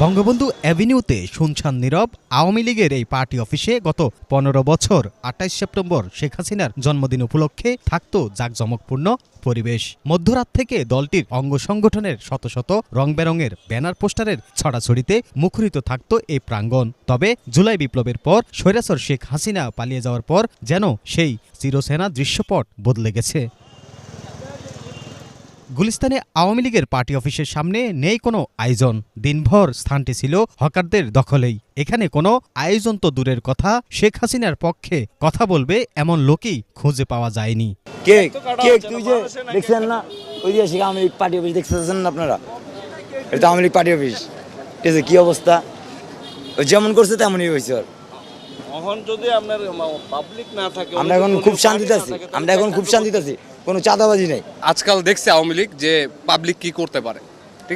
বঙ্গবন্ধু অ্যাভিনিউতে শুনশান নীরব আওয়ামী লীগের এই পার্টি অফিসে গত ১৫ বছর ২৮ সেপ্টেম্বর শেখ হাসিনার জন্মদিন উপলক্ষে থাকত জাঁকজমকপূর্ণ পরিবেশ। মধ্যরাত থেকে দলটির অঙ্গ সংগঠনের শত শত রংবেরঙের ব্যানার পোস্টারের ছড়াছড়িতে মুখরিত থাকত এই প্রাঙ্গণ। তবে জুলাই বিপ্লবের পর স্বৈরাচার শেখ হাসিনা পালিয়ে যাওয়ার পর যেন সেই চিরসেনা দৃশ্যপট বদলে গেছে। গুলিস্তানে আওয়ামী লীগের পার্টি অফিসের সামনে নেই কোনো আয়োজন। দিনভর স্থানটি ছিল হকারদের দখলেই। এখানে কোনো আয়োজন তো দূরের কথা, শেখ হাসিনার পক্ষে কথা বলবে এমন লোকই খুঁজে পাওয়া যায়নি। কেক কেক তুই যে দেখছেন না, ওই যে আওয়ামী লীগ পার্টি অফিস দেখতেছেন না আপনারা? এটা আওয়ামী লীগ পার্টি অফিস, ঠিক আছে? কি অবস্থা, যেমন করছে তেমনই হয়েছে। এখন যদি আপনার পাবলিক না থাকে, আমরা এখন খুব শান্তিতে আছি, কোনো চাঁদাবাজি নেই। আজকাল দেখছে আওয়ামী লীগ যে পাবলিক কি করতে পারে।